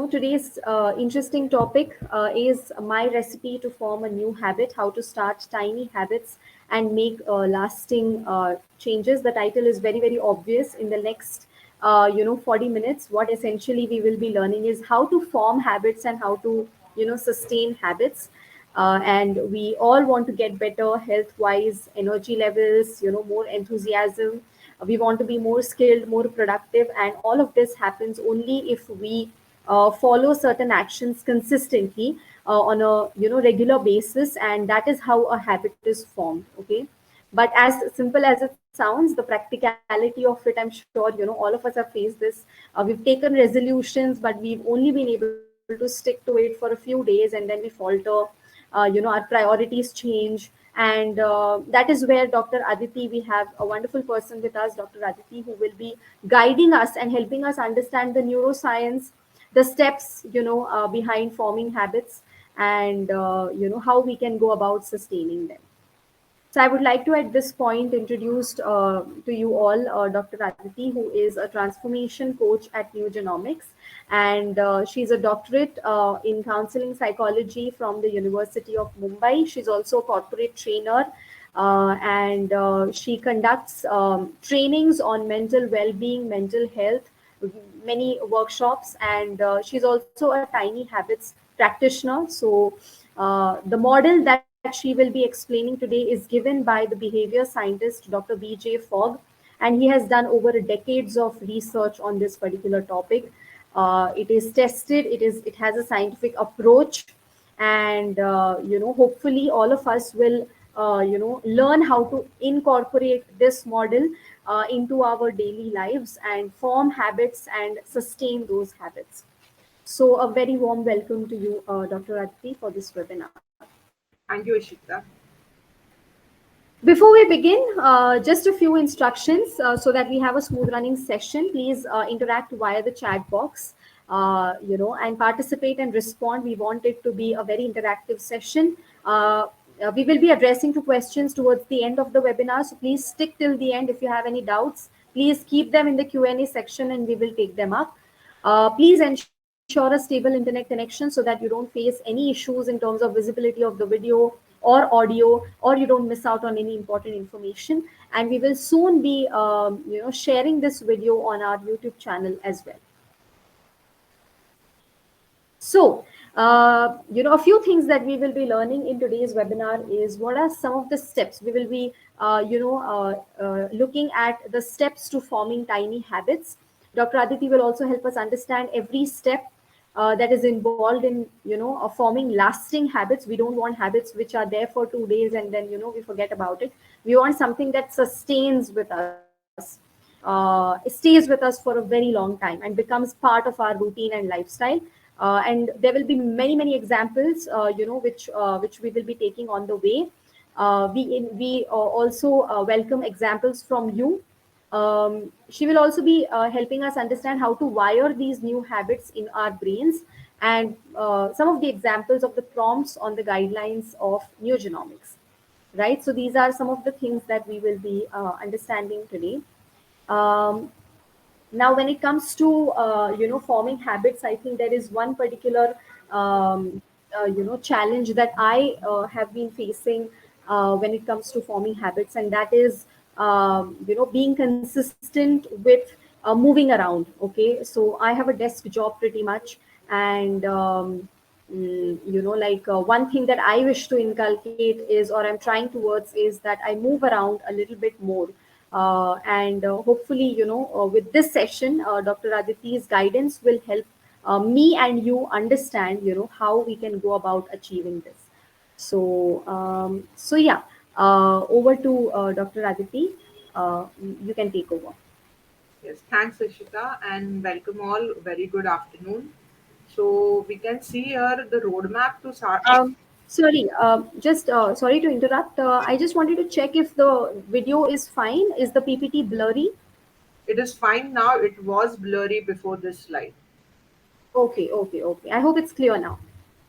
Today's interesting topic is my recipe to form a new habit, how to start tiny habits and make lasting changes. The title is very, very obvious. In the next, 40 minutes, what essentially we will be learning is how to form habits and how to, sustain habits. And we all want to get better health wise, energy levels, more enthusiasm. We want to be more skilled, more productive, and all of this happens only if we follow certain actions consistently on a regular basis, and that is how a habit is formed. Okay, but as simple as it sounds, the practicality of it, I'm sure all of us have faced this. We've taken resolutions, but we've only been able to stick to it for a few days, and then we falter. Our priorities change, and that is where Dr. Aditi, we have a wonderful person with us, Dr. Aditi, who will be guiding us and helping us understand the neuroscience, the steps behind forming habits, and how we can go about sustaining them. So I would like to at this point introduce to you all Dr. Aditi, who is a transformation coach at Nugenomics, and she's a doctorate in counseling psychology from the University of Mumbai. She's also a corporate trainer, and she conducts trainings on mental well-being, mental health, many workshops, and she's also a tiny habits practitioner. So the model that she will be explaining today is given by the behavior scientist Dr. B.J. Fogg, and he has done over decades of research on this particular topic. It is tested. It has a scientific approach, and hopefully all of us will learn how to incorporate this model into our daily lives and form habits and sustain those habits. So a very warm welcome to you, Dr. Aditi, for this webinar. Thank you, Ishita. Before we begin, just a few instructions so that we have a smooth running session. Please interact via the chat box, and participate and respond. We want it to be a very interactive session. We will be addressing two questions towards the end of the webinar, so please stick till the end. If you have any doubts, please keep them in the Q&A section and we will take them up. Please ensure a stable internet connection so that you don't face any issues in terms of visibility of the video or audio, or you don't miss out on any important information. And we will soon be sharing this video on our YouTube channel as well. So, a few things that we will be learning in today's webinar is what are some of the steps. We will be, looking at the steps to forming tiny habits. Dr. Aditi will also help us understand every step that is involved in, forming lasting habits. We don't want habits which are there for 2 days and then, we forget about it. We want something that sustains with us, stays with us for a very long time and becomes part of our routine and lifestyle. And there will be many examples, which we will be taking on the way. We also welcome examples from you. She will also be helping us understand how to wire these new habits in our brains, and some of the examples of the prompts on the guidelines of Nugenomics. Right. So these are some of the things that we will be understanding today. Um, Now, when it comes to forming habits, I think there is one particular challenge that I have been facing when it comes to forming habits, and that is being consistent with moving around. Okay, so I have a desk job pretty much, and one thing that I wish to inculcate is, or I'm trying towards, is that I move around a little bit more. And hopefully, with this session, Dr. Aditi's guidance will help me and you understand, how we can go about achieving this. So yeah, over to Dr. Aditi. You can take over. Yes, thanks, Ishita, and welcome all. Very good afternoon. So we can see here the roadmap to start. Sorry, just sorry to interrupt. I just wanted to check if the video is fine. Is the PPT blurry? It is fine now. It was blurry before this slide. Okay. I hope it's clear now.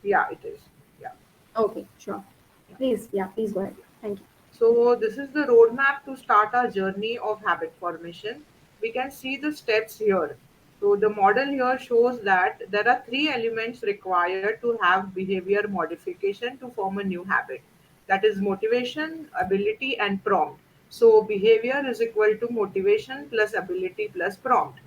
Yeah, it is. Yeah. Okay, sure. Yeah. Please go ahead. Thank you. So this is the roadmap to start our journey of habit formation. We can see the steps here. So the model here shows that there are three elements required to have behavior modification to form a new habit. That is motivation, ability, and prompt. So behavior is equal to motivation plus ability plus prompt.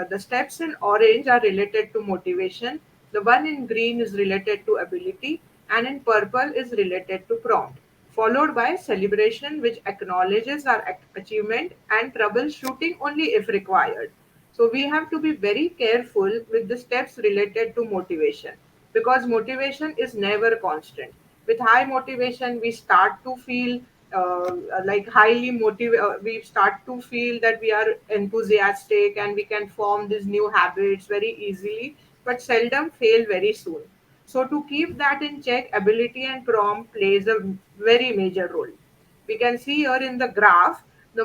The steps in orange are related to motivation, the one in green is related to ability, and in purple is related to prompt, followed by celebration, which acknowledges our achievement, and troubleshooting only if required. So we have to be very careful with the steps related to motivation because motivation is never constant. With high motivation, we start to feel like highly motivated. We start to feel that we are enthusiastic and we can form these new habits very easily, but seldom fail very soon. So to keep that in check, ability and prompt plays a very major role. We can see here in the graph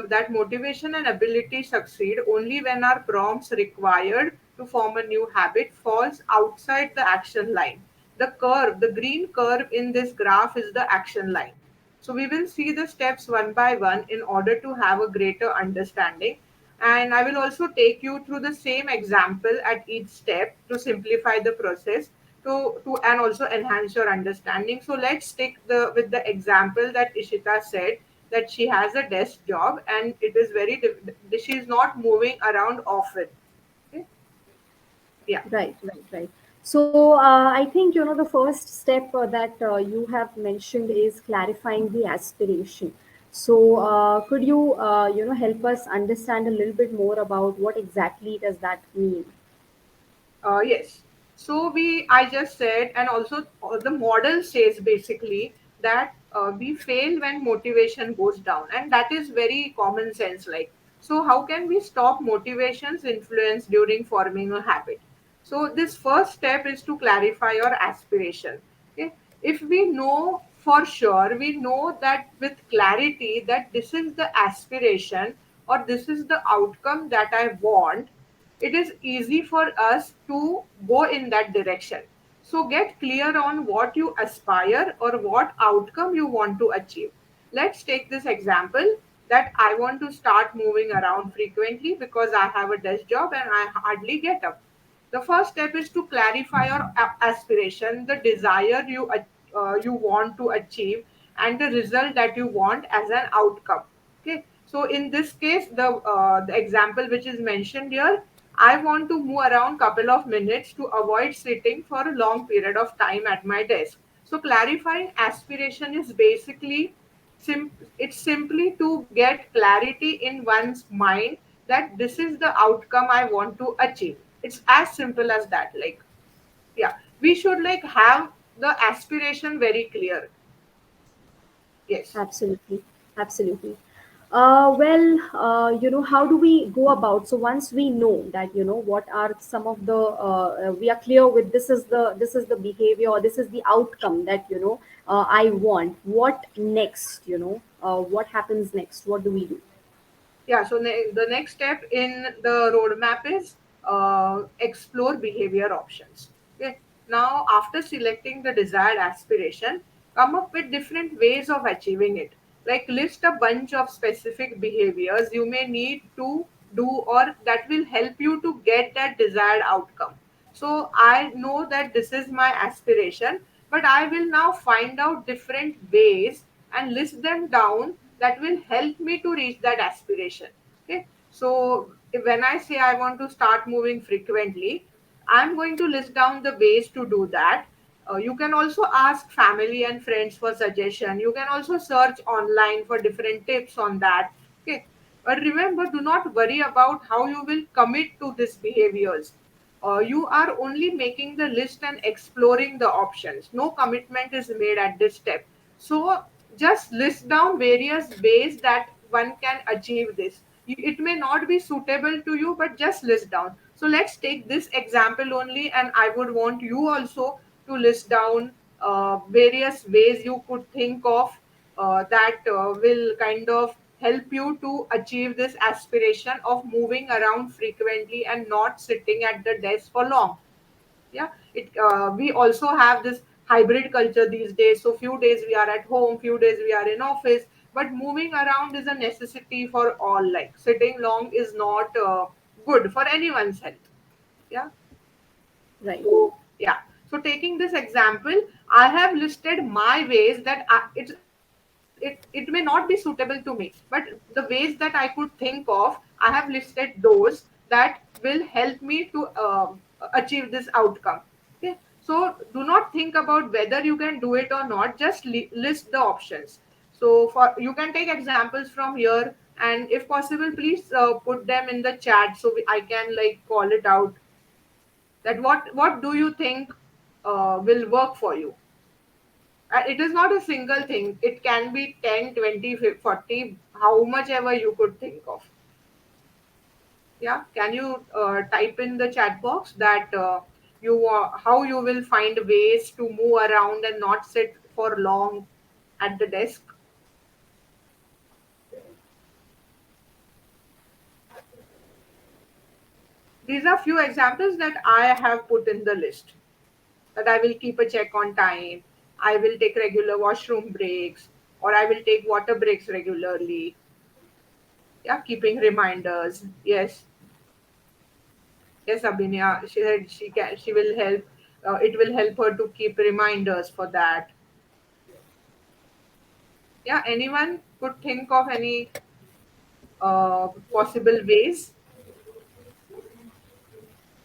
that motivation and ability succeed only when our prompts required to form a new habit falls outside the action line. The green curve in this graph is the action line. So we will see the steps one by one in order to have a greater understanding. And I will also take you through the same example at each step to simplify the process to and also enhance your understanding. So let's stick the with the example that Ishita said that she has a desk job and it is she is not moving around often. Okay? Yeah. Right, right, right. So I think the first step that you have mentioned is clarifying the aspiration. So could you help us understand a little bit more about what exactly does that mean? Yes. So I just said, and also the model says basically that we fail when motivation goes down, and that is very common sense. Like, so how can we stop motivation's influence during forming a habit? So this first step is to clarify your aspiration. Okay, if we know for sure, we know that with clarity that this is the aspiration or this is the outcome that I want, it is easy for us to go in that direction. So get clear on what you aspire or what outcome you want to achieve. Let's take this example that I want to start moving around frequently because I have a desk job and I hardly get up. The first step is to clarify your aspiration, the desire you want to achieve, and the result that you want as an outcome. Okay, so in this case, the example which is mentioned here, I want to move around couple of minutes to avoid sitting for a long period of time at my desk. So clarifying aspiration is basically it's simply to get clarity in one's mind that this is the outcome I want to achieve. It's as simple as that. Like, yeah, we should like have the aspiration very clear. Yes. Absolutely, absolutely. How do we go about? So once we know that, what are some of the, we are clear with this is the behavior or this is the outcome that I want. What next? What happens next? What do we do? Yeah, so the next step in the roadmap is explore behavior options. Okay. Now, after selecting the desired aspiration, come up with different ways of achieving it. Like list a bunch of specific behaviors you may need to do or that will help you to get that desired outcome. So I know that this is my aspiration, but I will now find out different ways and list them down that will help me to reach that aspiration. Okay. So when I say I want to start moving frequently, I'm going to list down the ways to do that. You can also ask family and friends for suggestion. You can also search online for different tips on that. Okay. But remember, do not worry about how you will commit to these behaviors. You are only making the list and exploring the options. No commitment is made at this step. So just list down various ways that one can achieve this. It may not be suitable to you, but just list down. So let's take this example only, and I would want you also to list down various ways you could think of that will kind of help you to achieve this aspiration of moving around frequently and not sitting at the desk for long. Yeah, it we also have this hybrid culture these days. So few days we are at home, few days we are in office, but moving around is a necessity for all. Like sitting long is not good for anyone's health. Yeah. Right. So yeah. So taking this example, I have listed my ways that it may not be suitable to me, but the ways that I could think of, I have listed those that will help me to achieve this outcome. Okay. So do not think about whether you can do it or not. Just list the options. So for you can take examples from here, and if possible, please put them in the chat so I can like call it out that what do you think will work for you. It is not a single thing, it can be 10, 20, 40, how much ever you could think of. Yeah, can you type in the chat box that you how you will find ways to move around and not sit for long at the desk. These are few examples that I have put in the list, that I will keep a check on time, I will take regular washroom breaks, or I will take water breaks regularly. Yeah, keeping reminders. Yes, yes, Abhinya. She said she can. She will help. It will help her to keep reminders for that. Yeah. Anyone could think of any possible ways,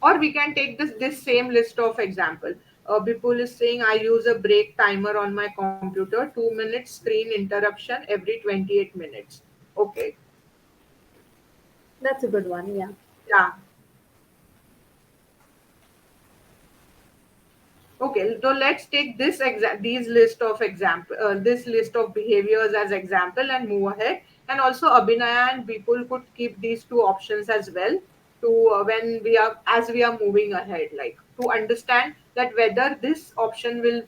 or we can take this same list of example. Bipul is saying I use a break timer on my computer. 2 minutes screen interruption every 28 minutes. Okay. That's a good one. Yeah. Yeah. Okay, so let's take these list of this list of behaviors as example and move ahead. And also, Abhinaya and people could keep these two options as well to when we are as we are moving ahead, like to understand that whether this option will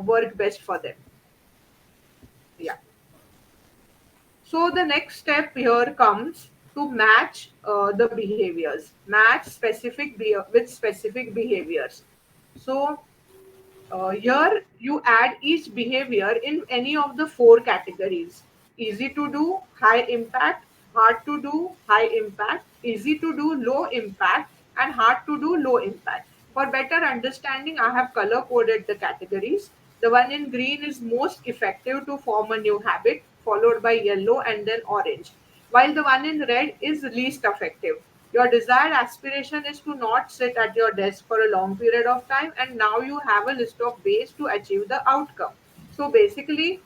work best for them. Yeah. So the next step here comes to match the behaviors, match with specific behaviors. So here you add each behavior in any of the four categories: easy to do, high impact; hard to do, high impact; easy to do, low impact; and hard to do, low impact. For better understanding, I have color coded the categories. The one in green is most effective to form a new habit, followed by yellow and then orange, while the one in red is least effective. Your desired aspiration is to not sit at your desk for a long period of time, and now you have a list of ways to achieve the outcome. So basically,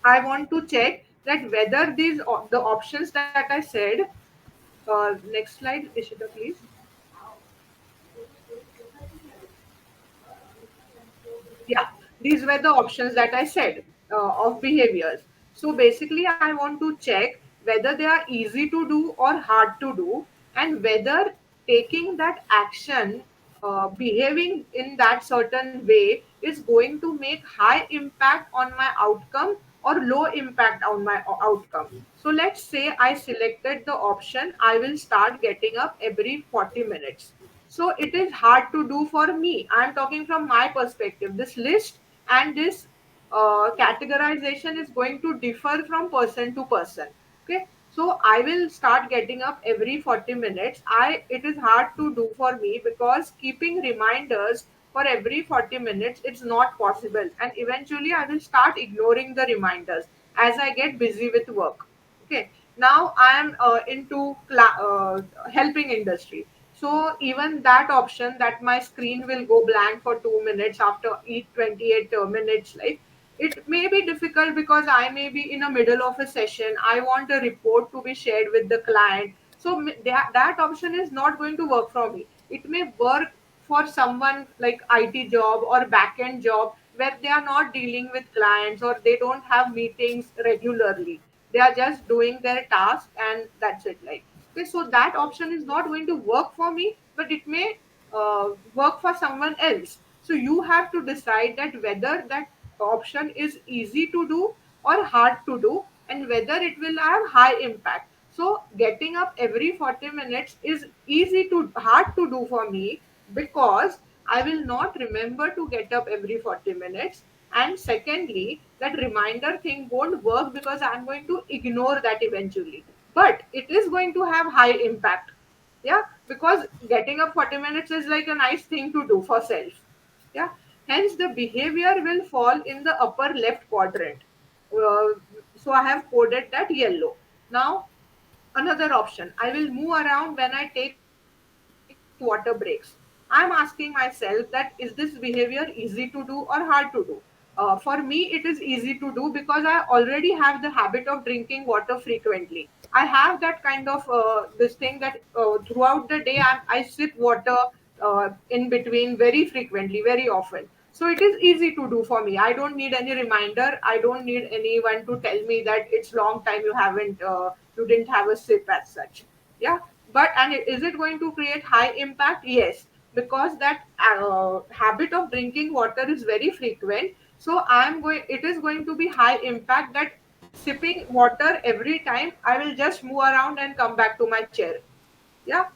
I want to check that whether the options that I said. Next slide, Ishita, please. Yeah, these were the options that I said of behaviors. So basically, I want to check whether they are easy to do or hard to do, and whether taking that action, behaving in that certain way, is going to make high impact on my outcome or low impact on my outcome. So let's say I selected the option I will start getting up every 40 minutes. So it is hard to do for me. I'm talking from my perspective. This list and this categorization is going to differ from person to person. Okay, so I will start getting up every 40 minutes. I It is hard to do for me because keeping reminders for every 40 minutes it's not possible, and eventually I will start ignoring the reminders as I get busy with work. Okay, now I am into helping industry. So even that option that my screen will go blank for 2 minutes after each 28 minutes, like it may be difficult because I may be in the middle of a session. I want a report to be shared with the client. So that option is not going to work for me. It may work for someone like IT job or backend job where they are not dealing with clients or they don't have meetings regularly. They are just doing their task and that's it. Like, okay, so that option is not going to work for me, but it may work for someone else. So you have to decide that whether that option is easy to do or hard to do, and whether it will have high impact. So getting up every 40 minutes is easy to hard to do for me because I will not remember to get up every 40 minutes. And secondly, that reminder thing won't work because I'm going to ignore that eventually. But it is going to have high impact. Yeah, because getting up 40 minutes is like a nice thing to do for self. Yeah, hence the behavior will fall in the upper left quadrant. uh, so I have coded that yellow. Now, another option, I will move around when I take water breaks. I'm asking myself that is this behavior easy to do or hard to do? For me, it is easy to do because I already have the habit of drinking water frequently. I have that kind of this thing that throughout the day I sip water in between very frequently, very often. So it is easy to do for me. I don't need any reminder. I don't need anyone to tell me that it's long time you didn't have a sip as such. Yeah, but and is it going to create high impact? Yes, because that habit of drinking water is very frequent. So I'm going. It is going to be high impact that sipping water every time I will just move around and come back to my chair. Yeah,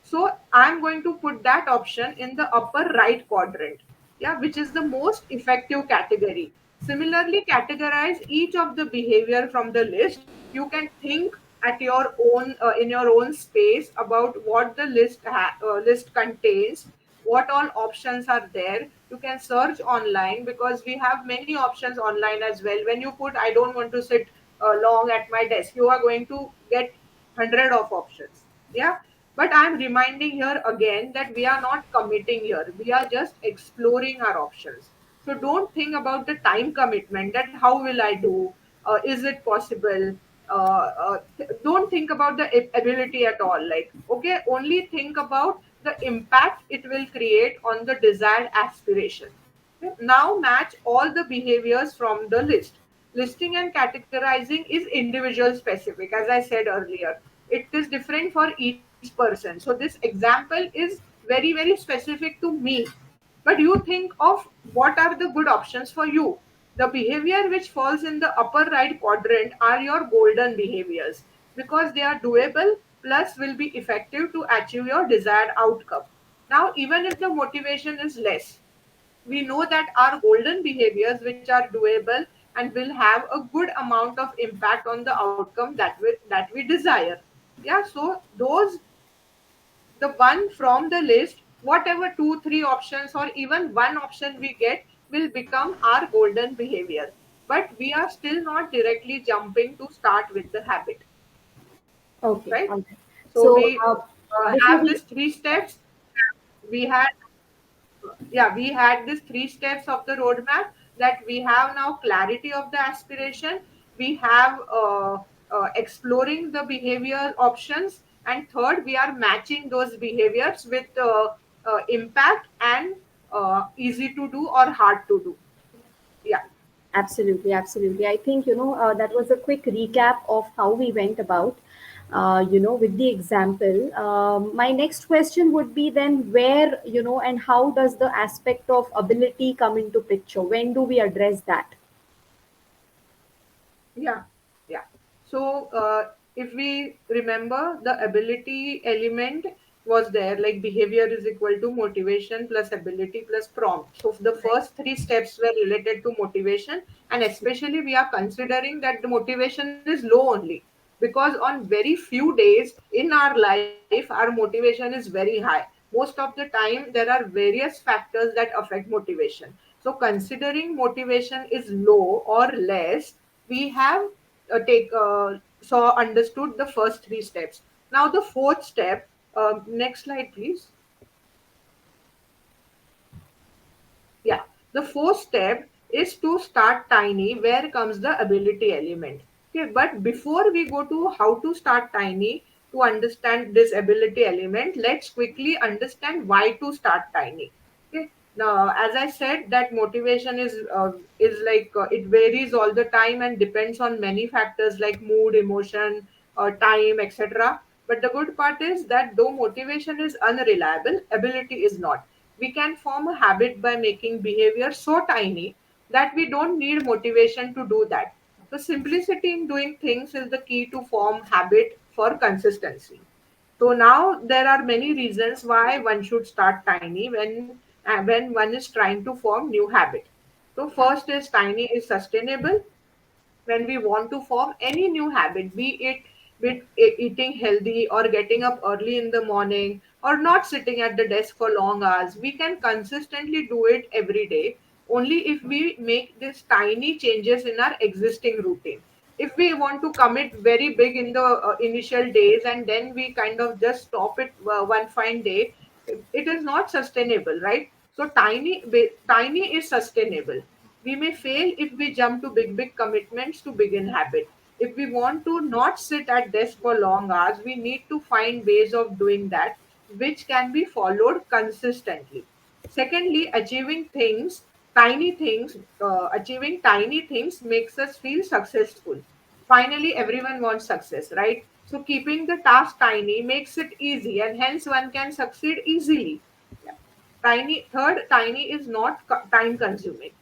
so I'm going to put that option in the upper right quadrant, yeah, which is the most effective category. Similarly, categorize each of the behavior from the list. You can think at your own in your own space about what the list contains, what all options are there. You can search online because we have many options online as well. When you put I don't want to sit long at my desk, you are going to get hundred of options. Yeah, but I'm reminding here again that we are not committing here. We are just exploring our options. So don't think about the time commitment, that how will I do? Is it possible? Don't think about the ability at all. Like, okay, only think about the impact it will create on the desired aspiration. Okay? Now match all the behaviors from the list. Listing and categorizing is individual specific, as I said earlier. It is different for each person. So this example is very, very specific to me. But you think of what are the good options for you. The behavior which falls in the upper right quadrant are your golden behaviors because they are doable plus will be effective to achieve your desired outcome. Now, even if the motivation is less, we know that our golden behaviors which are doable and will have a good amount of impact on the outcome that we desire. Yeah, so those, the one from the list, whatever two three options or even one option we get will become our golden behavior, but we are still not directly jumping to start with the habit, Okay, right? okay. So So we before have we these three steps. We had, yeah, we had these three steps of the roadmap, that we have now clarity of the aspiration, we have exploring the behavior options, and third, we are matching those behaviors with impact and easy to do or hard to do. Yeah. Absolutely, absolutely. I think, that was a quick recap of how we went about, with the example. My next question would be then where, and how does the aspect of ability come into picture? When do we address that? Yeah, yeah. So if we remember, the ability element was there, like behavior is equal to motivation plus ability plus prompt. So the Right. first three steps were related to motivation, and especially we are considering that the motivation is low only, because on very few days in our life our motivation is very high. Most of the time there are various factors that affect motivation. So considering motivation is low or less, we have take so understood the first three steps. Now the fourth step, next slide please. Yeah, the fourth step is to start tiny. Where comes the ability element? Okay, but before we go to how to start tiny, to understand this ability element, let's quickly understand why to start tiny. Okay, now as I said, that motivation is like it varies all the time and depends on many factors like mood, emotion, time, etc. But the good part is that though motivation is unreliable, ability is not. We can form a habit by making behavior so tiny that we don't need motivation to do that. So simplicity in doing things is the key to form habit for consistency. So now there are many reasons why one should start tiny when one is trying to form new habit. So first is tiny is sustainable. When we want to form any new habit, be it be it eating healthy or getting up early in the morning or not sitting at the desk for long hours. We can consistently do it every day only if we make these tiny changes in our existing routine. If we want to commit very big in the initial days and then we kind of just stop it one fine day, it is not sustainable, right? So tiny is sustainable. We may fail if we jump to big commitments to begin habit. If we want to not sit at desk for long hours, we need to find ways of doing that which can be followed consistently. Secondly, achieving tiny things makes us feel successful. Finally, everyone wants success, right? So keeping the task tiny makes it easy, and hence one can succeed easily. Yeah. Tiny is not time consuming.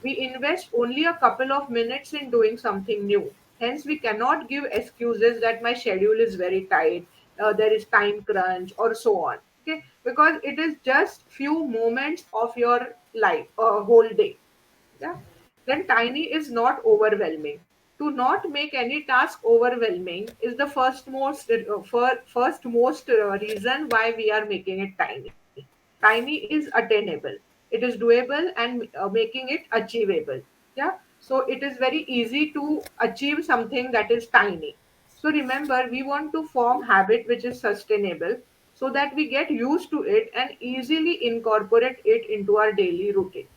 We invest only a couple of minutes in doing something new. Hence, we cannot give excuses that my schedule is very tight, there is time crunch, or so on. Okay, because it is just few moments of your life, a whole day. Yeah. Then tiny is not overwhelming. To not make any task overwhelming is the first most reason why we are making it tiny. Tiny is attainable. It is doable and making it achievable. Yeah. So it is very easy to achieve something that is tiny. So remember, we want to form habit which is sustainable so that we get used to it and easily incorporate it into our daily routine.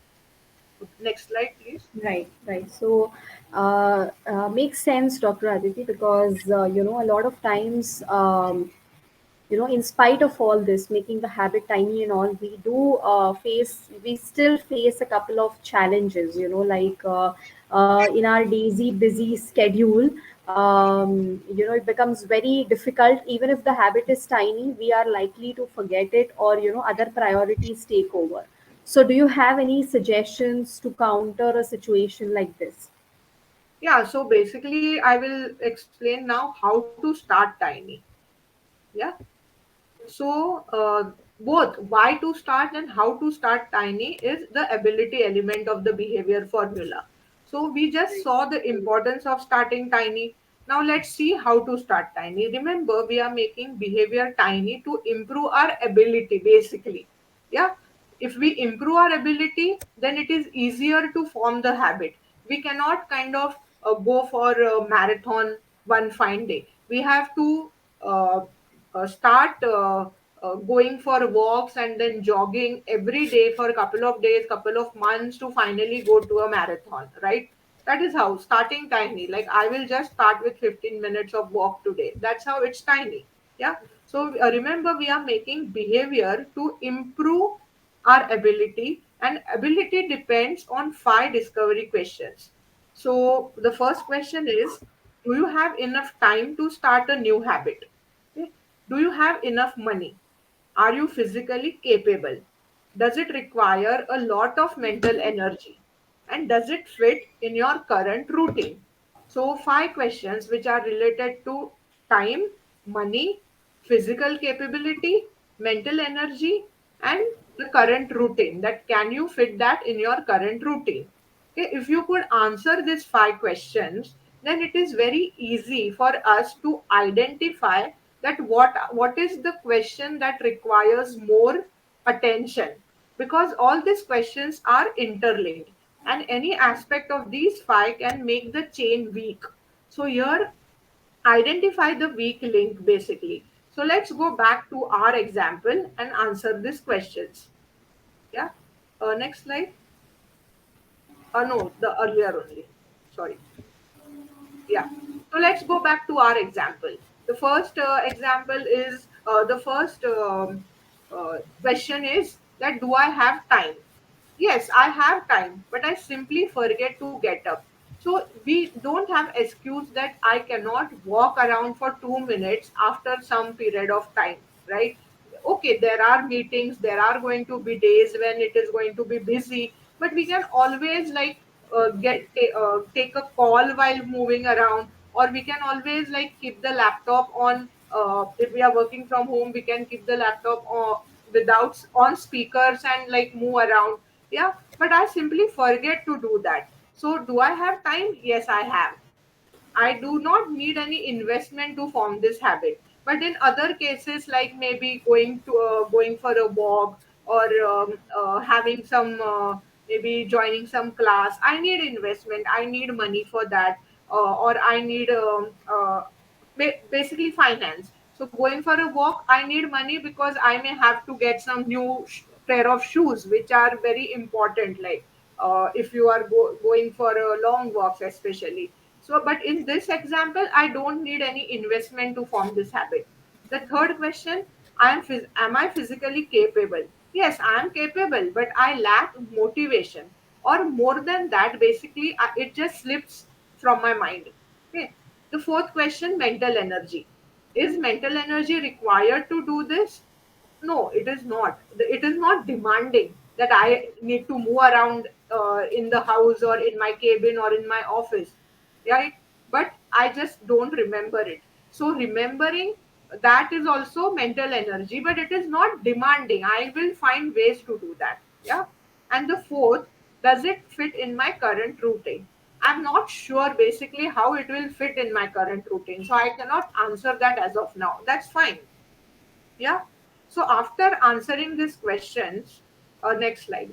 Next slide, please. Right, right. So, makes sense, Dr. Aditi, because a lot of times, in spite of all this, making the habit tiny and all, we still face a couple of challenges. Like in our daisy busy schedule, it becomes very difficult. Even if the habit is tiny, we are likely to forget it, or other priorities take over. So, do you have any suggestions to counter a situation like this? Yeah, so basically, I will explain now how to start tiny. Yeah. So, both why to start and how to start tiny is the ability element of the behavior formula. So, we just saw the importance of starting tiny. Now, let's see how to start tiny. Remember, we are making behavior tiny to improve our ability, basically. Yeah. If we improve our ability, then it is easier to form the habit. We cannot kind of go for a marathon one fine day. We have to uh, start going for walks and then jogging every day for a couple of days, couple of months to finally go to a marathon, right? That is how starting tiny. Like I will just start with 15 minutes of walk today. That's how it's tiny. Yeah. So remember, we are making behavior to improve our ability, and ability depends on five discovery questions. So the first question is, do you have enough time to start a new habit? Okay. Do you have enough money? Are you physically capable? Does it require a lot of mental energy? And does it fit in your current routine? So, five questions which are related to time, money, physical capability, mental energy, and the current routine. That can you fit that in your current routine? Okay, if you could answer these five questions, then it is very easy for us to identify that what is the question that requires more attention, because all these questions are interlinked and any aspect of these five can make the chain weak. So here, identify the weak link basically. So let's go back to our example and answer these questions. Yeah. Next slide. No, the earlier only. Sorry. Yeah. So let's go back to our example. The first example is the first question is that, do I have time? Yes, I have time, but I simply forget to get up. So we don't have excuse that I cannot walk around for 2 minutes after some period of time, right? Okay, there are meetings, there are going to be days when it is going to be busy, but we can always like take a call while moving around, or we can always like keep the laptop on. If we are working from home, we can keep the laptop without on speakers and like move around. Yeah, but I simply forget to do that. So do I have time? Yes, I have. I do not need any investment to form this habit. But in other cases, like maybe going for a walk, or having some maybe joining some class, I need investment. I need money for that, or I need basically finance. So going for a walk, I need money because I may have to get some new pair of shoes, which are very important. Like if you are going for long walks, especially. So, but in this example, I don't need any investment to form this habit. The third question: am I physically capable? Yes, I am capable, but I lack motivation. Or more than that, basically, it just slips from my mind. Okay. The fourth question: mental energy. Is mental energy required to do this? No, it is not. It is not demanding that I need to move around in the house or in my cabin or in my office, right? But I just don't remember it. So remembering, that is also mental energy, but it is not demanding. I will find ways to do that. Yeah. And the fourth: does it fit in my current routine? I'm not sure basically how it will fit in my current routine. So I cannot answer that as of now. That's fine. Yeah. So after answering these questions, next slide.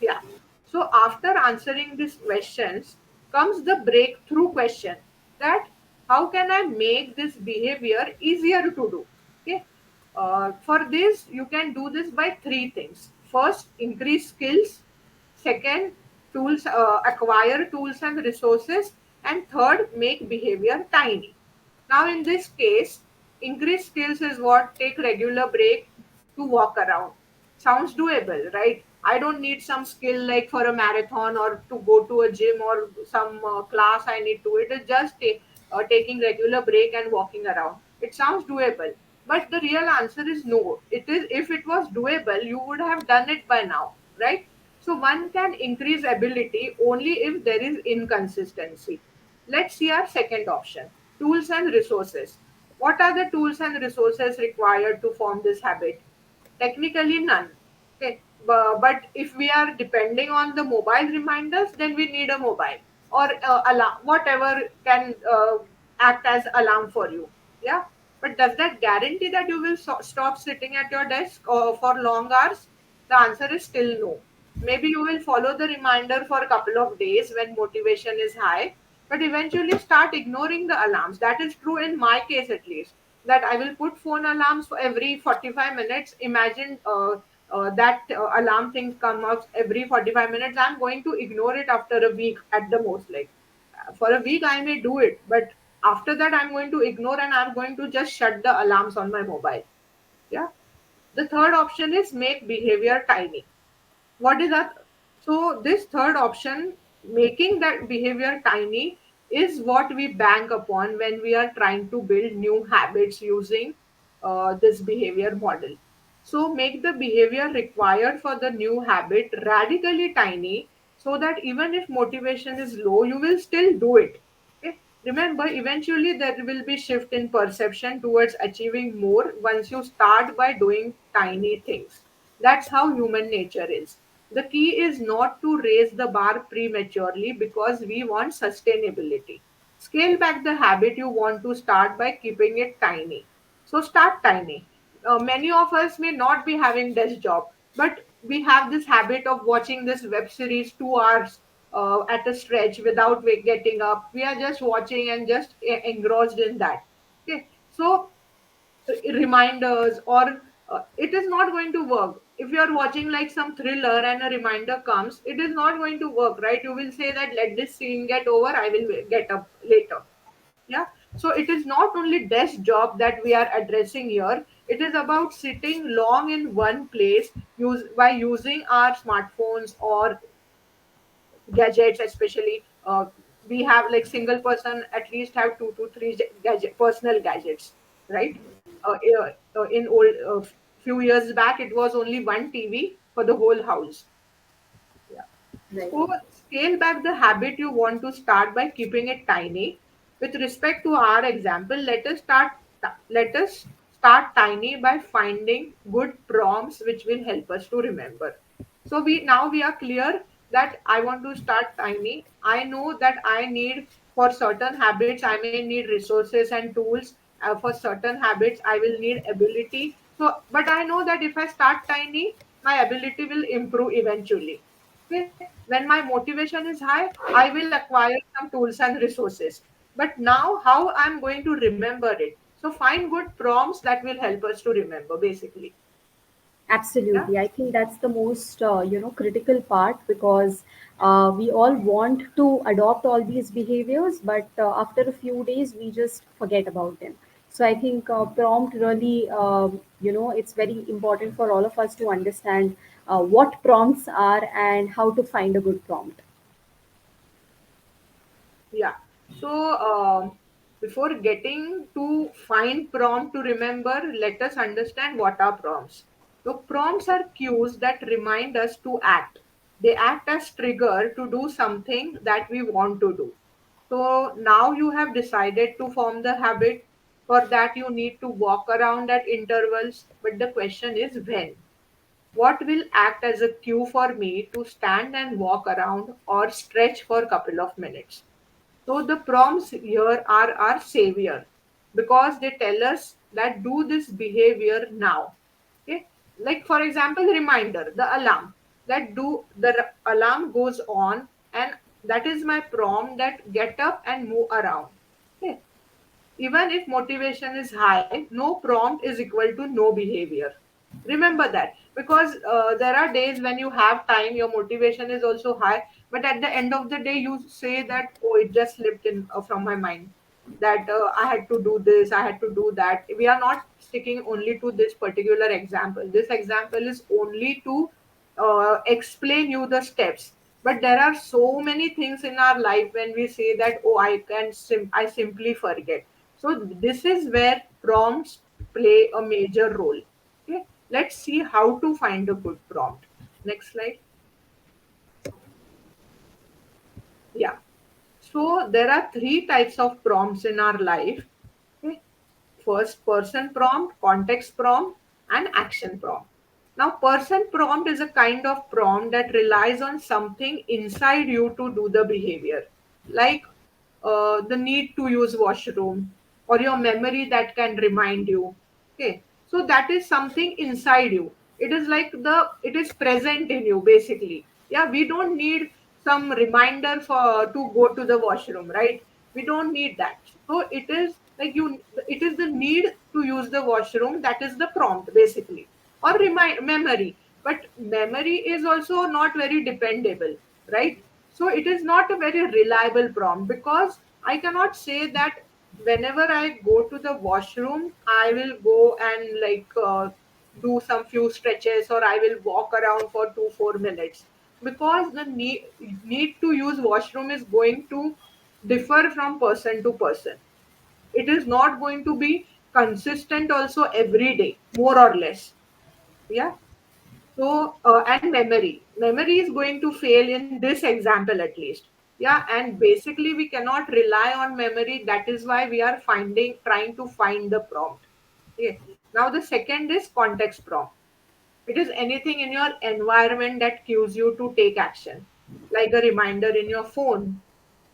Yeah. So after answering these questions comes the breakthrough question, that how can I make this behavior easier to do? Okay. For this, you can do this by three things. First, increase skills. Second, acquire tools and resources. And third, make behavior tiny. Now, in this case, increase skills is what: take regular break to walk around. Sounds doable, right? I don't need some skill like for a marathon or to go to a gym or some class I need to. It is just taking regular break and walking around. It sounds doable. But the real answer is no. It is, if it was doable, you would have done it by now, right? So one can increase ability only if there is inconsistency. Let's see our second option: tools and resources. What are the tools and resources required to form this habit? Technically, none. Okay. But if we are depending on the mobile reminders, then we need a mobile or alarm, whatever can act as alarm for you. Yeah. But does that guarantee that you will stop sitting at your desk for long hours? The answer is still no. Maybe you will follow the reminder for a couple of days when motivation is high, but eventually start ignoring the alarms. That is true in my case, at least, that I will put phone alarms for every 45 minutes. Imagine that alarm thing come out every 45 minutes. I'm going to ignore it after a week at the most. Like for a week, I may do it, but after that, I'm going to ignore and I'm going to just shut the alarms on my mobile. Yeah. The third option is make behavior tiny. What is that? So this third option, making that behavior tiny, is what we bank upon when we are trying to build new habits using this behavior model. So make the behavior required for the new habit radically tiny, so that even if motivation is low, you will still do it. Okay. Remember, eventually there will be shift in perception towards achieving more once you start by doing tiny things. That's how human nature is. The key is not to raise the bar prematurely because we want sustainability. Scale back the habit you want to start by keeping it tiny. So start tiny. Many of us may not be having desk job, but we have this habit of watching this web series 2 hours at a stretch without getting up. We are just watching and just engrossed in that. Okay, so reminders, or it is not going to work. If you are watching like some thriller and a reminder comes, it is not going to work, right? You will say that let this scene get over, I will get up later. Yeah. So it is not only desk job that we are addressing here. It is about sitting long in one place by using our smartphones or gadgets, especially. We have like single person at least have two to three personal gadgets, right? In old few years back, it was only one TV for the whole house. Yeah. Right. So scale back the habit you want to start by keeping it tiny. With respect to our example, let us start tiny by finding good prompts which will help us to remember. So we are clear that I want to start tiny. I know that I need, for certain habits, I may need resources and tools. For certain habits, I will need ability. So, but I know that if I start tiny, my ability will improve eventually. Okay. When my motivation is high, I will acquire some tools and resources. But now, how I'm going to remember it? So, find good prompts that will help us to remember, basically. Yeah. Absolutely. I think that's the most, critical part, because we all want to adopt all these behaviors, but after a few days, we just forget about them. So I think prompt really, it's very important for all of us to understand what prompts are and how to find a good prompt. Yeah. So, before getting to find prompt to remember, let us understand what are prompts. So, prompts are cues that remind us to act. They act as trigger to do something that we want to do. So now you have decided to form the habit. For that, you need to walk around at intervals. But the question is when? What will act as a cue for me to stand and walk around or stretch for a couple of minutes? So the prompts here are our savior, because they tell us that do this behavior now. Okay, like for example, reminder, the alarm, that do the alarm goes on, and that is my prompt, that get up and move around. Okay, even if motivation is high, no prompt is equal to no behavior. Remember that, because there are days when you have time, your motivation is also high, but at the end of the day, you say that, oh, it just slipped in from my mind, that I had to do this, I had to do that. We are not sticking only to this particular example. This example is only to explain you the steps. But there are so many things in our life when we say that, oh, I simply forget. So this is where prompts play a major role. Okay, let's see how to find a good prompt. Next slide. Yeah. So there are three types of prompts in our life. Okay. First, person prompt, context prompt, and action prompt. Now, person prompt is a kind of prompt that relies on something inside you to do the behavior, like the need to use washroom, or your memory that can remind you. Okay, so that is something inside you. It is like it is present in you, basically. Yeah, we don't need some reminder for to go to the washroom, right? We don't need that. So it is like you, it is the need to use the washroom, that is the prompt, basically. Or remind memory, but memory is also not very dependable, right? So it is not a very reliable prompt, because I cannot say that whenever I go to the washroom, I will go and do some few stretches, or I will walk around for 2 4 minutes, because the need to use washroom is going to differ from person to person. It is not going to be consistent also every day, more or less. Yeah. So and memory is going to fail in this example, at least. Yeah, and basically we cannot rely on memory. That is why we are trying to find the prompt. Okay, now the second is context prompt. It is anything in your environment that cues you to take action, like a reminder in your phone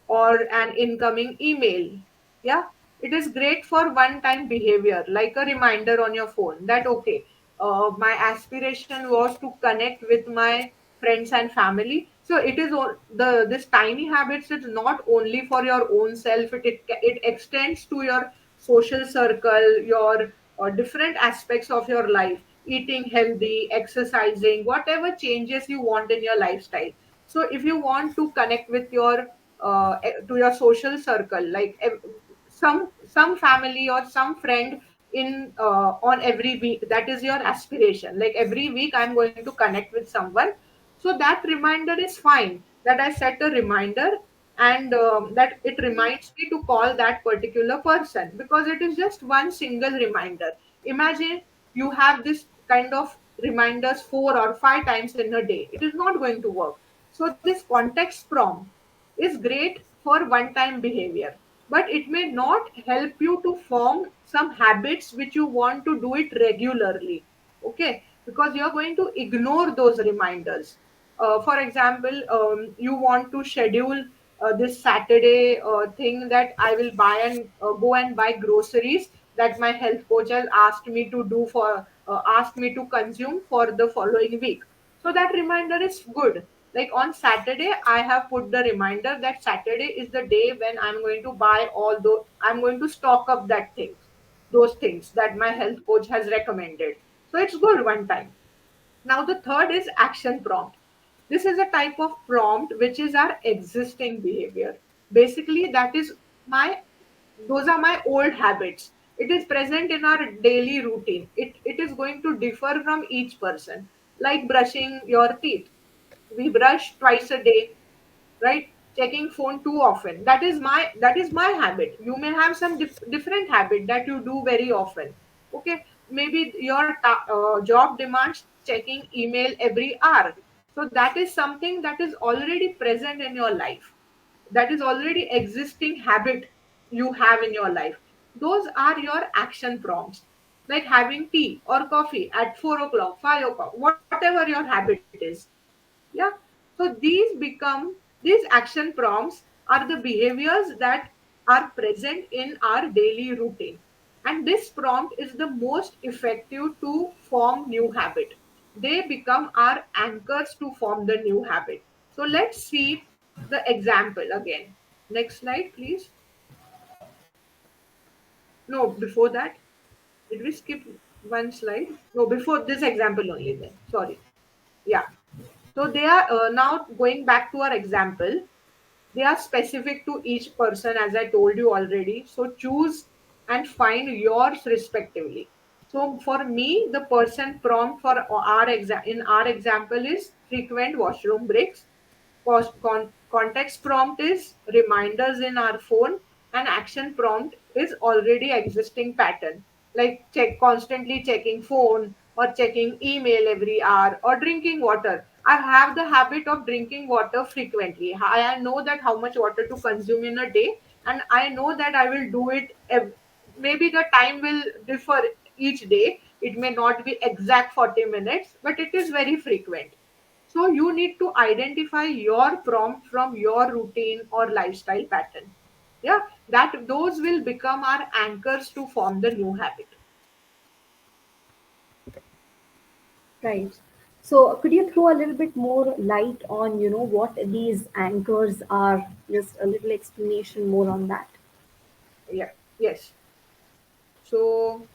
or an incoming email. Yeah, it is great for one time behavior, like a reminder on your phone that, okay, my aspiration was to connect with my friends and family. So it is the this tiny habits is not only for your own self, it extends to your social circle, your different aspects of your life, eating healthy, exercising, whatever changes you want in your lifestyle. So if you want to connect with your to your social circle, like some family or some friend in on every week, that is your aspiration, like every week I'm going to connect with someone. So that reminder is fine, that I set a reminder, and that it reminds me to call that particular person, because it is just one single reminder. Imagine you have this kind of reminders 4 or 5 times in a day, it is not going to work. So this context prompt is great for one time behavior, but it may not help you to form some habits which you want to do it regularly. Okay, because you're going to ignore those reminders. For example, you want to schedule this Saturday thing that I will buy and go and buy groceries that my health coach has asked me to do for asked me to consume for the following week. So that reminder is good. Like on Saturday, I have put the reminder that Saturday is the day when I'm going to buy all those. I'm going to stock up that things, those things that my health coach has recommended. So it's good one time. Now, the third is action prompt. This is a type of prompt which is our existing behavior. Basically, that is my those are my old habits. It is present in our daily routine. It is going to differ from each person. Like brushing your teeth. We brush twice a day, right? Checking phone too often, that is my habit. You may have some different habit that you do very often. Okay, maybe your job demands checking email every hour, so that is something that is already present in your life, that is already existing habit you have in your life. Those are your action prompts, like having tea or coffee at 4 o'clock, 5 o'clock, whatever your habit is. Yeah. So these action prompts are the behaviors that are present in our daily routine. And this prompt is the most effective to form new habit. They become our anchors to form the new habit. So let's see the example again. Next slide, please. No, before that, did we skip one slide? No, before this example only then. Sorry. Yeah. So they are now going back to our example. They are specific to each person, as I told you already. So choose and find yours respectively. So for me, the person prompt for in our example is frequent washroom breaks. Context prompt is reminders in our phone, and action prompt is already existing pattern, like constantly checking phone or checking email every hour or drinking water. I have the habit of drinking water frequently. I know that how much water to consume in a day, and I know that I will do it. Maybe the time will differ each day. It may not be exact 40 minutes, but it is very frequent. So you need to identify your prompt from your routine or lifestyle pattern. Yeah, that those will become our anchors to form the new habit. Right. So could you throw a little bit more light on, what these anchors are? Just a little explanation more on that. Yeah. Yes. So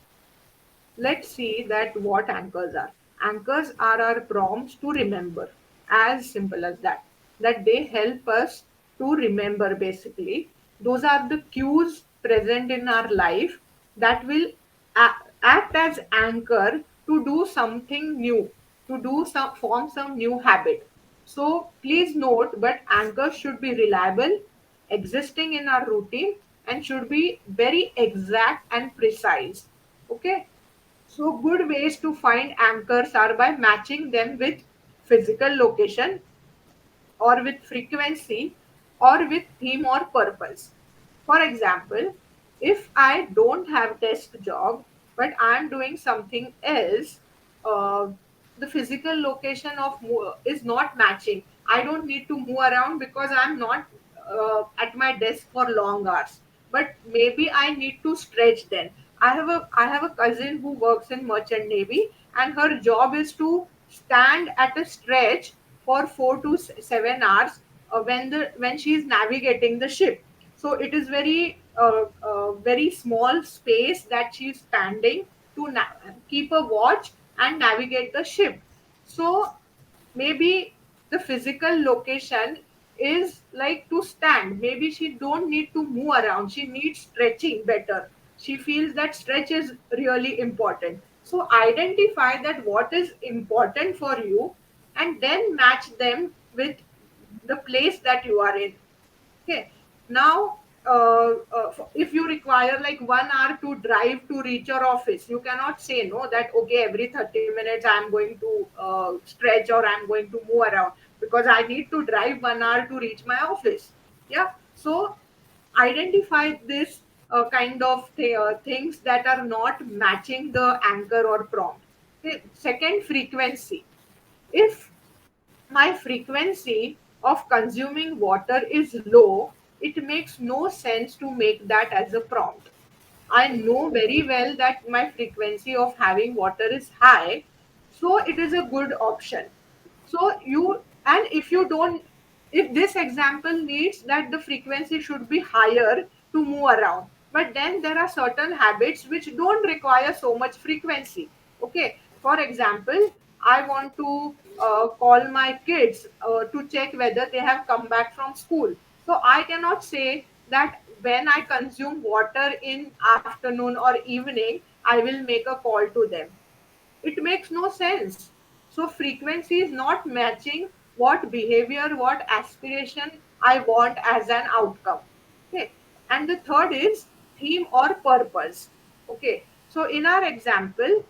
let's see that what anchors are. Anchors are our prompts to remember. As simple as that. That they help us to remember basically. Those are the cues present in our life that will act as anchor to do something new, to do some form some new habit. So please note, but anchors should be reliable, existing in our routine, and should be very exact and precise. Okay, so good ways to find anchors are by matching them with physical location, or with frequency, or with theme or purpose. For example, if I don't have desk job but I am doing something else, uh, the physical location is not matching. I don't need to move around because I'm not at my desk for long hours. But maybe I need to stretch then. I have a cousin who works in merchant navy, and her job is to stand at a stretch for 4 to 7 hours when she is navigating the ship. So it is very small space that she is standing to keep a watch and navigate the ship. So maybe the physical location is like to stand. Maybe she don't need to move around, she needs stretching better. She feels that stretch is really important. So identify that what is important for you, and then match them with the place that you are in. Okay. Now, if you require like 1 hour to drive to reach your office, you cannot say no that okay, every 30 minutes I'm going to stretch or I'm going to move around, because I need to drive 1 hour to reach my office. Yeah. So identify this kind of things that are not matching the anchor or prompt. Okay. Second, frequency. If my frequency of consuming water is low, it makes no sense to make that as a prompt. I know very well that my frequency of having water is high, so it is a good option. So you, and if you don't, if this example needs that the frequency should be higher to move around, but then there are certain habits which don't require so much frequency. Okay, for example, I want to call my kids to check whether they have come back from school. So I cannot say that when I consume water in afternoon or evening, I will make a call to them. It makes no sense. So frequency is not matching what behavior, what aspiration I want as an outcome. Okay. And the third is theme or purpose. Okay. So in our example,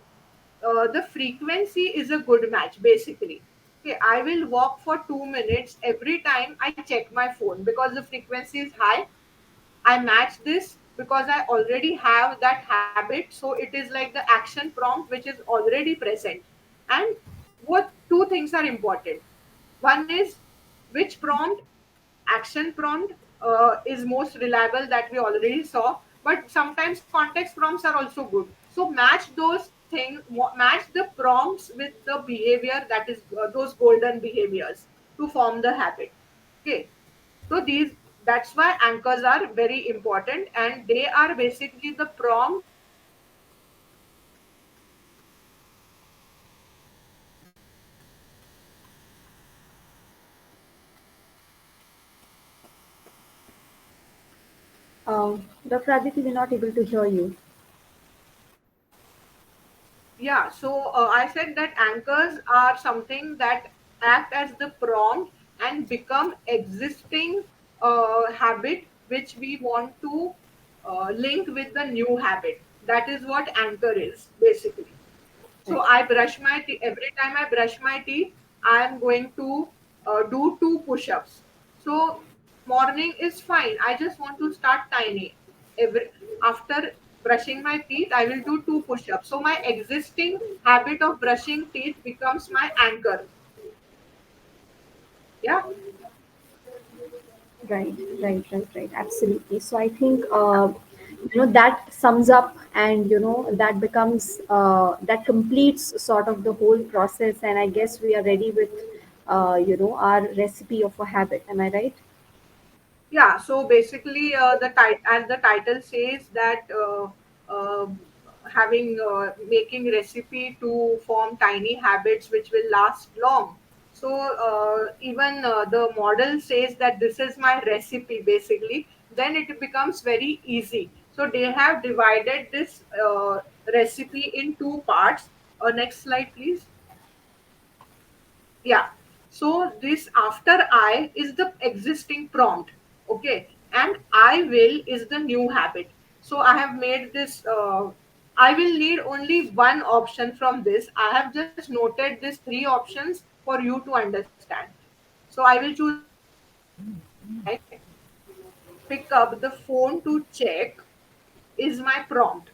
the frequency is a good match basically. Okay, I will walk for 2 minutes every time I check my phone because the frequency is high. I match this because I already have that habit. So it is like the action prompt which is already present. And what two things are important? One is which prompt, action prompt is most reliable that we already saw. But sometimes context prompts are also good. So match those things, match the prompts with the behavior that is those golden behaviors to form the habit. Okay, so these, that's why anchors are very important, and they are basically the prompt that allows the brain to process information and create the habit Dr. Aditi, we're not able to hear you. Yeah, so I said that anchors are something that act as the prompt and become existing habit which we want to link with the new habit. That is what anchor is basically. So Right. I brush my teeth. Every time I brush my teeth, I am going to do two push-ups. So morning is fine. I just want to start tiny. Every after brushing my teeth, I will do two push-ups. So my existing habit of brushing teeth becomes my anchor. Yeah. Right, right. Absolutely. So I think that sums up, and that becomes that completes sort of the whole process. And I guess we are ready with our recipe of a habit. Am I right? Yeah, so basically, as the title says that uh, having making recipe to form tiny habits which will last long. So even the model says that this is my recipe basically. Then it becomes very easy. So they have divided this recipe in two parts. Next slide, please. Yeah. So this after I is the existing prompt. Okay. And I will is the new habit. So I have made this. I will need only one option from this. I have just noted these three options for you to understand. So I will choose after I pick up the phone to check is my prompt.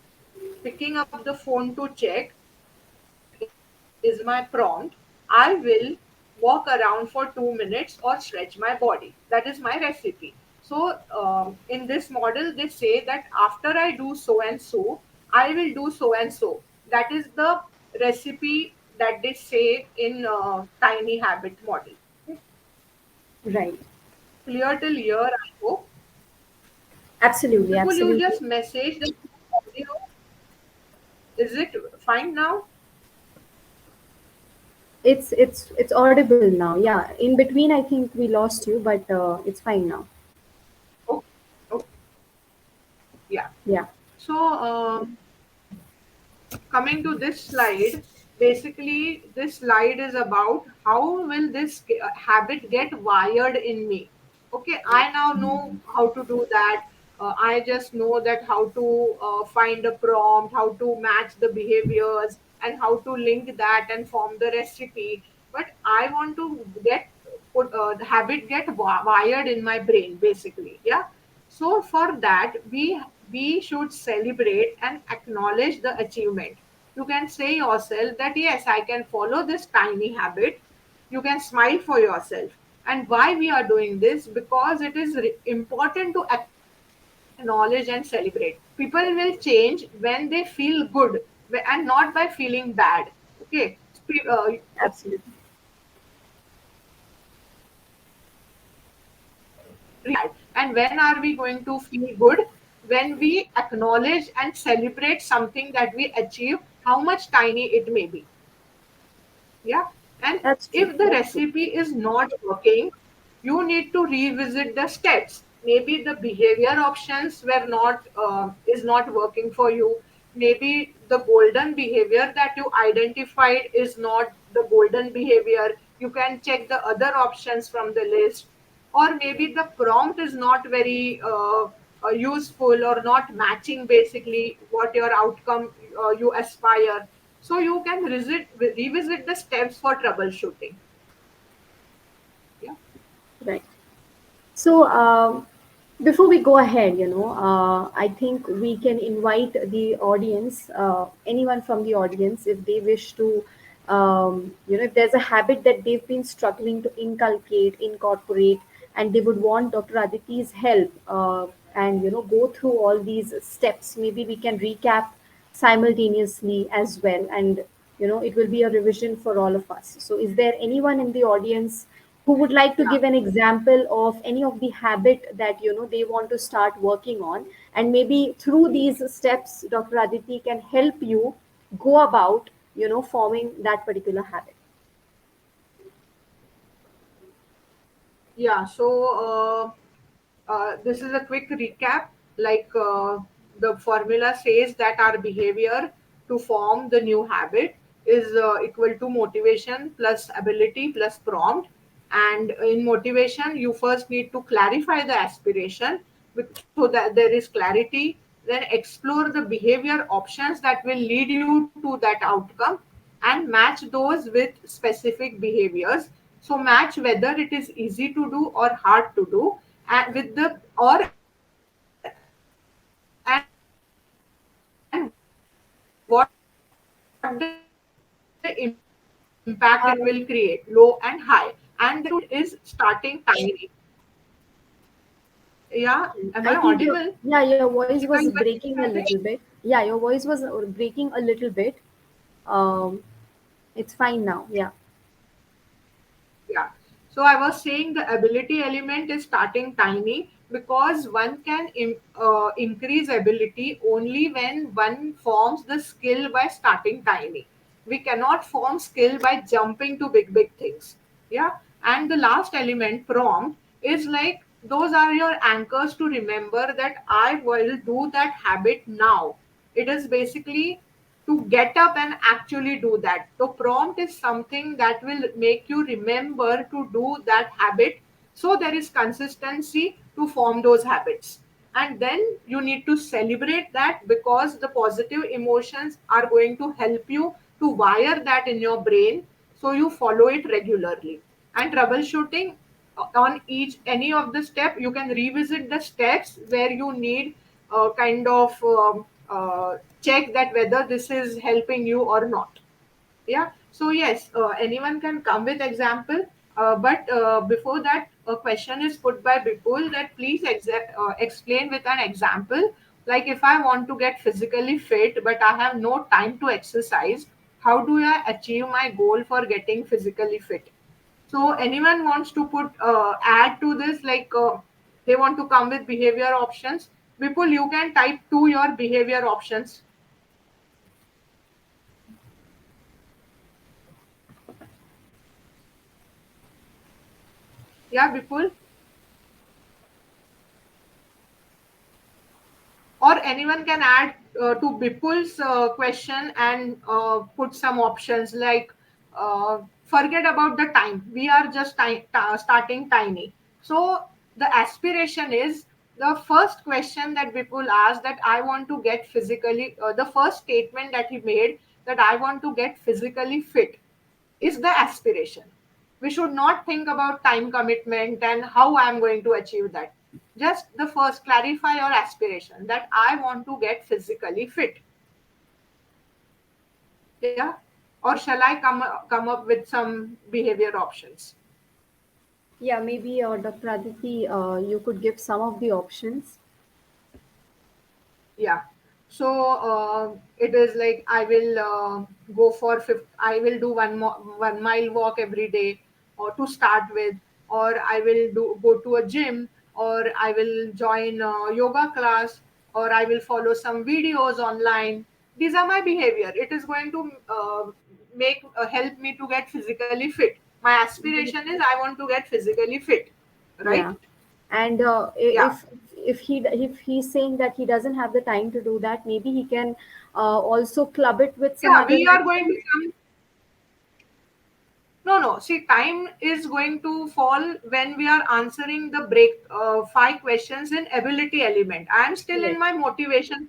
Picking up the phone to check is my prompt. I will walk around for 2 minutes or stretch my body. That is my recipe. So, in this model, they say that after I do so and so, I will do so and so. That is the recipe that they say in Tiny Habit model. Okay. Right. Clear till here, I hope. Absolutely, Could you absolutely. just message the audio? Is it fine now? It's audible now. Yeah. In between, I think we lost you, but it's fine now. Okay. Okay. Yeah. Yeah. So, coming to this slide, basically this slide is about how will this habit get wired in me. Okay, I now know how to do that. I just know that how to find a prompt, how to match the behaviors, and how to link that and form the recipe. But I want to get put the habit get wired in my brain basically. Yeah. So for that we should celebrate and acknowledge the achievement. You can say yourself that yes, I can follow this tiny habit. You can smile for yourself. And why we are doing this? Because it is important to acknowledge and celebrate. People will change when they feel good and not by feeling bad. Okay. Absolutely. And when are we going to feel good? When we acknowledge and celebrate something that we achieve, how much tiny it may be. Yeah. And That's true. if the That's true. recipe is not working, you need to revisit the steps. Maybe the behavior options were not is not working for you. Maybe the golden behavior that you identified is not the golden behavior. You can check the other options from the list. Or maybe the prompt is not very useful or not matching basically what your outcome you aspire. So you can revisit the steps for troubleshooting. Yeah. Right. So, before we go ahead, I think we can invite the audience, anyone from the audience, if they wish to, if there's a habit that they've been struggling to inculcate, incorporate, and they would want Dr. Aditi's help, and go through all these steps. Maybe we can recap simultaneously as well, and it will be a revision for all of us. So, is there anyone in the audience who would like to Yeah. give an example of any of the habit that they want to start working on, and maybe through these steps Dr. Aditi can help you go about forming that particular habit. Yeah. This is a quick recap. Like the formula says that our behavior to form the new habit is equal to motivation plus ability plus prompt. And in motivation, you first need to clarify the aspiration so that there is clarity. Then explore the behavior options that will lead you to that outcome and match those with specific behaviors. So match whether it is easy to do or hard to do, and with the or and what the impact it will create, low and high. And the last element is starting tiny. Yeah. Am I audible? uh, And the last element is starting tiny. Yeah. Am I I think audible? your voice If was I'm breaking a little bit. Yeah, your voice was breaking a little bit. um, it's fine now. Yeah. Yeah. So I was saying the ability element is starting tiny because one can increase ability only when one forms the skill by starting tiny. We cannot form skill by jumping to big things. Yeah. And the last element, prompt, is like those are your anchors to remember that I will do that habit now. It is basically to get up and actually do that. The prompt is something that will make you remember to do that habit. So there is consistency to form those habits. And then you need to celebrate that because the positive emotions are going to help you to wire that in your brain. So you follow it regularly. And troubleshooting on each any of the step, you can revisit the steps where you need kind of check that whether this is helping you or not. Yeah. So yes, anyone can come with example, but before that, a question is put by Bipul that please explain with an example. Like if I want to get physically fit but I have no time to exercise, how do I achieve my goal for getting physically fit? So anyone wants to put add to this, like they want to come with behavior options. Bipul, you can type to your behavior options. Yeah, Bipul. Or anyone can add to Bipul's question and put some options like forget about the time. We are just starting tiny. So the aspiration is the first question that Bipul asked, that I want to get physically, the first statement that he made, that I want to get physically fit, is the aspiration. We should not think about time commitment and how I am going to achieve that. Just the first, clarify your aspiration that I want to get physically fit. Yeah. or shall I come up with some behavior options? Yeah, maybe Dr. Aditi, you could give some of the options. Yeah. So it is like I will go for I will do 1 mile walk every day, or to start with, or I will do go to a gym, or I will join a yoga class, or I will follow some videos online. These are my behavior. It is going to make help me to get physically fit. My aspiration is I want to get physically fit, right? Yeah, and Yeah. if he's saying that he doesn't have the time to do that, maybe he can also club it with some Yeah, other we are going to activity. come. No, no. See, time is going to fall when we are answering the break 5 questions in ability element. I am still in Correct, my motivation.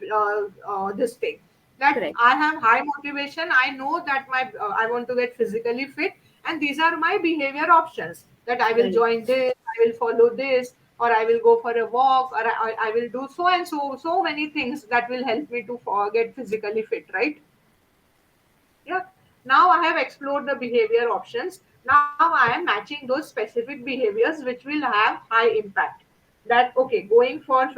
This thing that correct, I have high motivation. I know that my I want to get physically fit, and these are my behavior options. That I will right. join this, I will follow this, or I will go for a walk, or I will do so and so many things that will help me to get physically fit. Right? Yeah. Now I have explored the behavior options. Now I am matching those specific behaviors which will have high impact. That okay, going for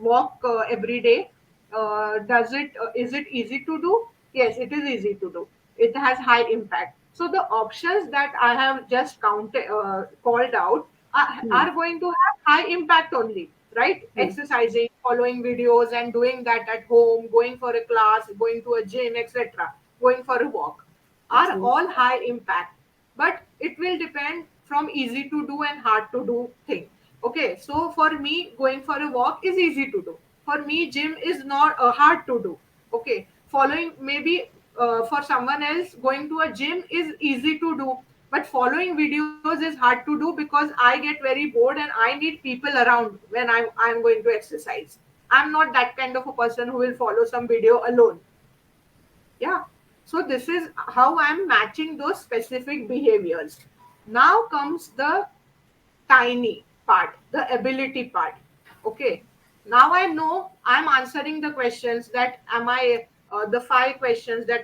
walk every day. Does it is it easy to do? Yes, it is easy to do. It has high impact. So the options that I have just called out Hmm. are going to have high impact only, right? Hmm. Exercising, following videos, and doing that at home, going for a class, going to a gym, etc., going for a walk, are Absolutely. all high impact. But it will depend from easy to do and hard to do thing. Okay, so for me, going for a walk is easy to do. For me, gym is not hard to do. Okay, following maybe for someone else, going to a gym is easy to do, but following videos is hard to do because I get very bored and I need people around when I'm going to exercise. I'm not that kind of a person who will follow some video alone. Yeah. So this is how I'm matching those specific behaviors. Now comes the tiny part, the ability part. Okay. Now I know I'm answering the questions that am I, the 5 questions that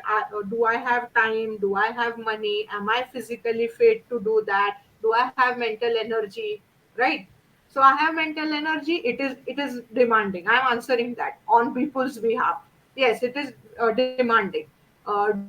do I have time? Do I have money? Am I physically fit to do that? Do I have mental energy? Right. So I have mental energy. It is demanding. I'm answering that on people's behalf. Yes, it is demanding.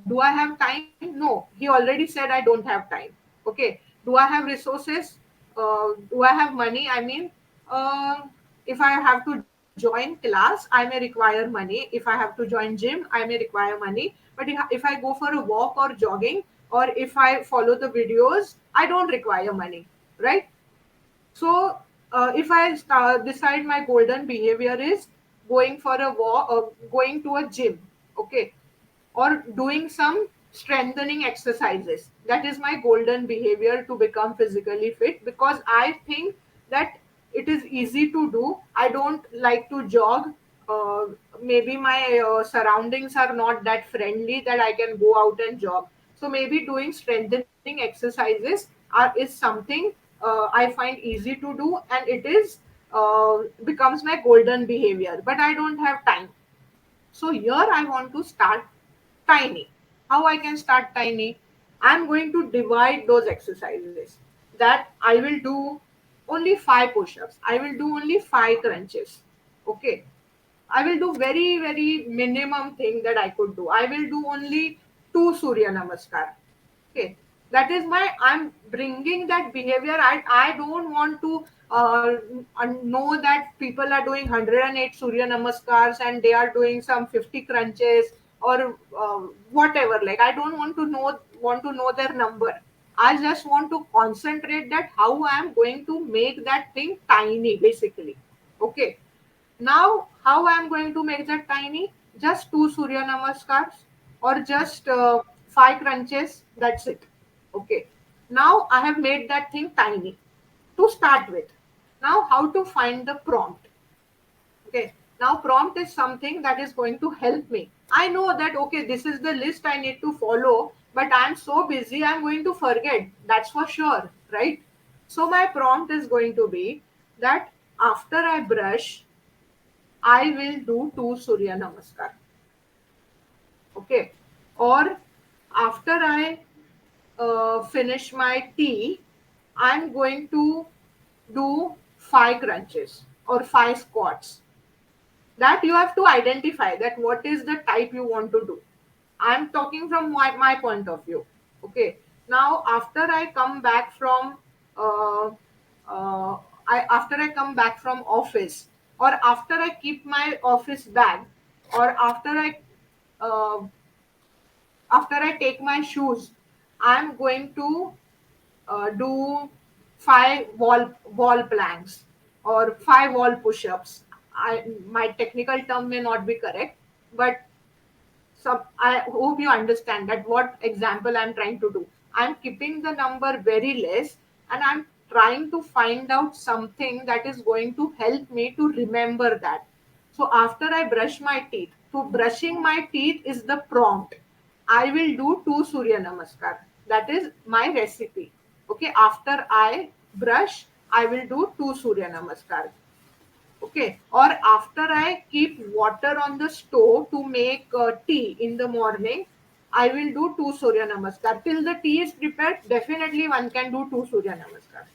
Do I have time? No. He already said I don't have time. Okay. Do I have resources? Do I have money? I mean, uh, if I have to join class, I may require money. If I have to join gym, I may require money. But if I go for a walk or jogging, or if I follow the videos, I don't require money, right? So, if I decide my golden behavior is going for a walk, going to a gym, okay, or doing some strengthening exercises. That is my golden behavior to become physically fit, because I think that it is easy to do. I don't like to jog. Uh, Maybe my surroundings are not that friendly that I can go out and jog. So maybe doing strengthening exercises is something I find easy to do, and it is becomes my golden behavior. But I don't have time, so here I want to start tiny. How I can start tiny? I'm going to divide those exercises. That I will do only 5 push-ups. I will do only 5 crunches. Okay. I will do very, very minimum thing that I could do. I will do only two Surya Namaskar. Okay. That is my, I'm bringing that behavior. I don't want to know that people are doing 108 Surya Namaskars and they are doing some 50 crunches, or whatever. Like, I don't want to know their number. I just want to concentrate that how I am going to make that thing tiny, basically. Okay. Now, how I am going to make that tiny? Just two Surya Namaskars, or just 5 crunches. That's it. Okay. Now I have made that thing tiny to start with. Now, how to find the prompt? Okay. Now, prompt is something that is going to help me. I know that, okay, this is the list I need to follow, but I'm so busy, I'm going to forget. That's for sure, right? So, my prompt is going to be that after I brush, I will do two Surya Namaskar. Okay. Or after I finish my tea, I'm going to do 5 crunches or 5 squats. That you have to identify that what is the type you want to do. I'm talking from my point of view. Okay. Now, after I come back from uh, after I come back from office, or after I keep my office bag, or uh, after I take my shoes, I'm going to do 5 wall planks or 5 wall push-ups. My technical term may not be correct, but I hope you understand that what example I'm trying to do. I'm keeping the number very less, and I'm trying to find out something that is going to help me to remember that. So after I brush my teeth, to brushing my teeth is the prompt. I will do two Surya Namaskar. That is my recipe. Okay, after I brush, I will do two Surya Namaskar. Okay, or after I keep water on the stove to make tea in the morning, I will do two Surya Namaskar. Till the tea is prepared, definitely one can do two Surya Namaskar.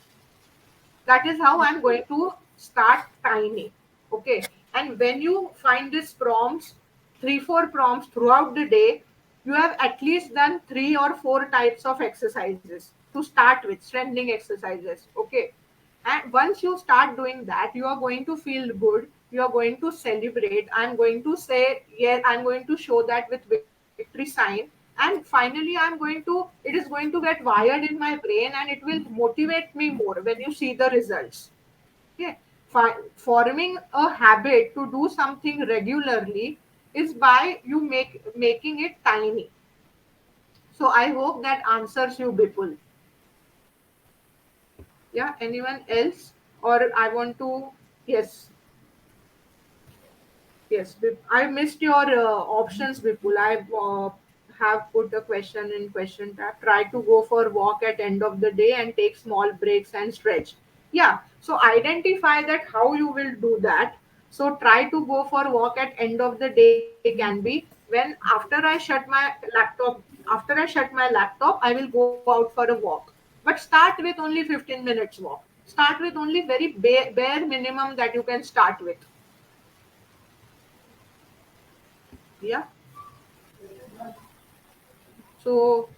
That is how I'm going to start tiny. Okay, and when you find these prompts, 3 4 prompts throughout the day, you have at least done 3 or 4 types of exercises to start with, strengthening exercises. Okay, and once you start doing that, you are going to feel good, you are going to celebrate, I'm going to say, yeah, I'm going to show that with victory sign, and finally it is going to get wired in my brain, and it will motivate me more when you see the results. Okay, forming a habit to do something regularly is by you making it tiny. So I hope that answers you, Bipul. Yeah, anyone else? Or I want to, yes, yes, I missed your options, Vipul. I have put a question in question tab. Try to go for walk at end of the day and take small breaks and stretch. Yeah. So identify that how you will do that. So try to go for walk at end of the day can be when after I shut my laptop. After I shut my laptop, I will go out for a walk. But start with only 15 minutes walk. Start with only very bare minimum that you can start with. Yeah. So,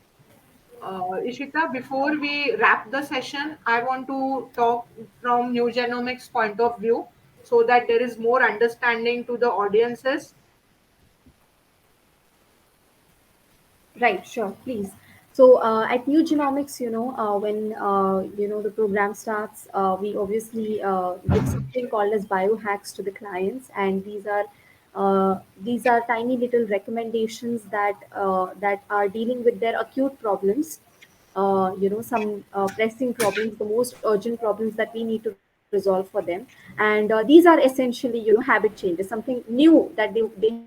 Ishita, before we wrap the session, I want to talk from Nugenomics point of view so that there is more understanding to the audiences. Right, sure, please. So at New Genomics, when the program starts, we obviously give something called as biohacks to the clients, and these are tiny little recommendations that are dealing with their acute problems. Some pressing problems, the most urgent problems that we need to resolve for them, and these are essentially habit changes, something new that they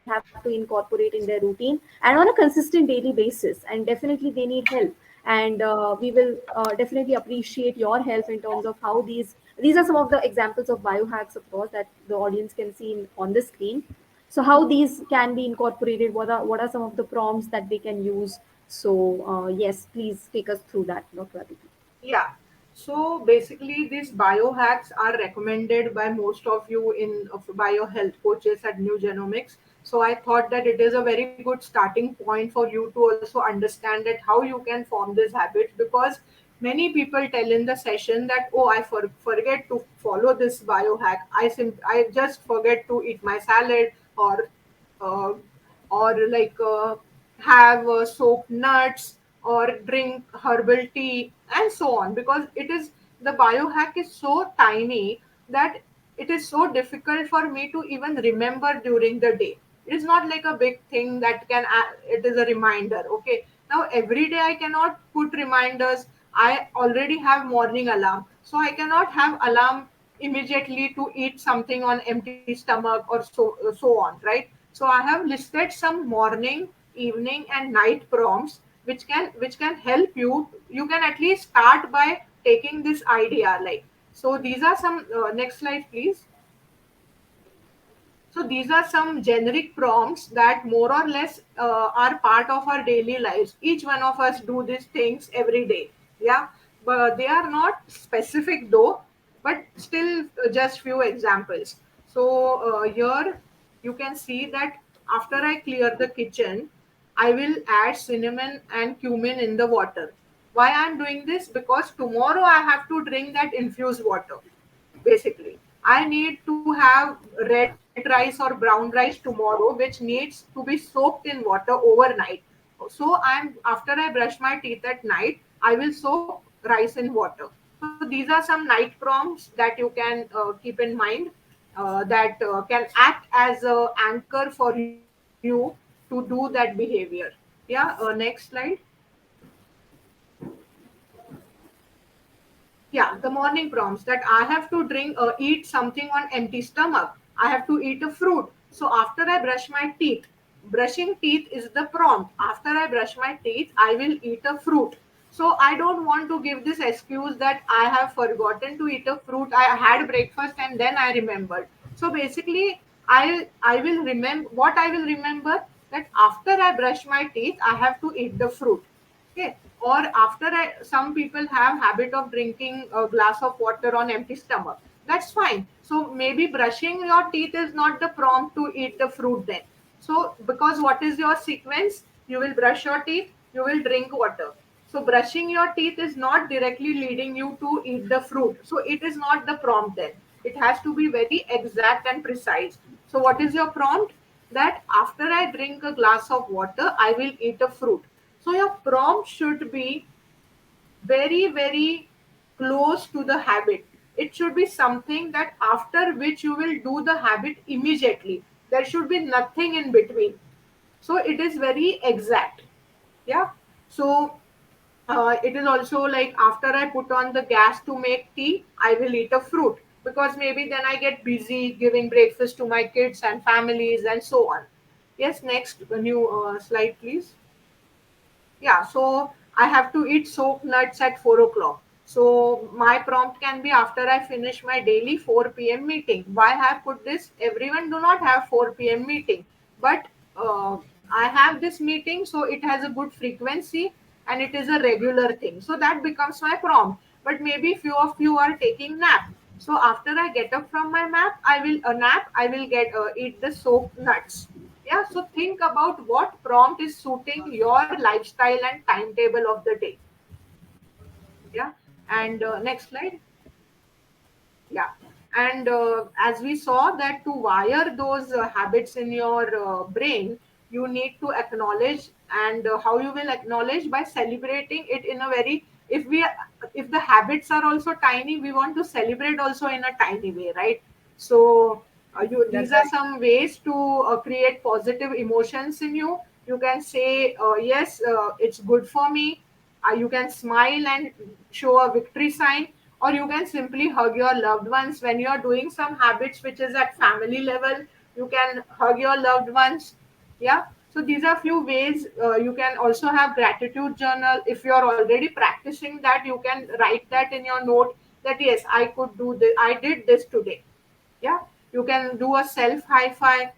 have to incorporate in their routine and on a consistent daily basis, and definitely they need help. And we will definitely appreciate your help in terms of how these are some of the examples of biohacks, of course, that the audience can see on the screen. So how these can be incorporated, what are some of the prompts that they can use. So yes, please take us through that, Dr. Aditi. Yeah. So basically, these biohacks are recommended by most of you in of bio health coaches at New Genomics. So I thought that it is a very good starting point for you to also understand that how you can form this habit, because many people tell in the session that, oh, I forget to follow this biohack. I just forget to eat my salad, uh, or like have soaked nuts or drink herbal tea and so on, because it is the biohack is so tiny that it is so difficult for me to even remember during the day. It is not like a big thing that it is a reminder. Okay, now every day I cannot put reminders. I already have morning alarm, so I cannot have alarm immediately to eat something on empty stomach or so on, right? So I have listed some morning, evening and night prompts which can help you. You can at least start by taking this idea, like, so these are some next slide please. So these are some generic prompts that more or less are part of our daily lives. Each one of us do these things every day. Yeah, but they are not specific though, but still just few examples. So here you can see that after I clear the kitchen, I will add cinnamon and cumin in the water. Why I'm doing this? Because tomorrow I have to drink that infused water. Basically, I need to have red rice or brown rice tomorrow, which needs to be soaked in water overnight. So after I brush my teeth at night, I will soak rice in water. So these are some night prompts that you can keep in mind, that can act as a anchor for you to do that behavior. Yeah, next slide. Yeah, the morning prompts that I have to eat something on empty stomach. I have to eat a fruit. So after I brush my teeth, brushing teeth is the prompt. After I brush my teeth, I will eat a fruit. So I don't want to give this excuse that I have forgotten to eat a fruit. I had breakfast and then I remembered. So basically, I will remember what I will remember, that after I brush my teeth, I have to eat the fruit. Okay. Or some people have habit of drinking a glass of water on empty stomach. That's fine. So maybe brushing your teeth is not the prompt to eat the fruit then. So because what is your sequence? You will brush your teeth, you will drink water. So brushing your teeth is not directly leading you to eat the fruit. So it is not the prompt then. It has to be very exact and precise. So what is your prompt? That after I drink a glass of water, I will eat a fruit. So your prompt should be very, very close to the habit. It should be something that after which you will do the habit immediately. There should be nothing in between. So it is very exact. Yeah. So it is also like after I put on the gas to make tea, I will eat a fruit, because maybe then I get busy giving breakfast to my kids and families and so on. Yes, next new slide, please. Yeah, so I have to eat soaked nuts at 4 o'clock. So my prompt can be after I finish my daily 4 p.m. meeting. Why I have put this? Everyone do not have 4 p.m. meeting, but I have this meeting, so it has a good frequency and it is a regular thing. So that becomes my prompt. But maybe few of you are taking nap. So after I get up from my nap. I will get eat the soaked nuts. Yeah, so think about what prompt is suiting your lifestyle and timetable of the day. Yeah, and next slide. Yeah, and as we saw that to wire those habits in your brain, you need to acknowledge, and how you will acknowledge by celebrating it in a very, if the habits are also tiny, we want to celebrate also in a tiny way, right? So these That's are right. some ways to create positive emotions in you. You can say yes, it's good for me. You can smile and show a victory sign, or you can simply hug your loved ones when you are doing some habits which is at family level. You can hug your loved ones. Yeah, so these are few ways. You can also have gratitude journal. If you are already practicing that, you can write that in your note, that yes, I could do this, I did this today. Yeah, you can do a self high five.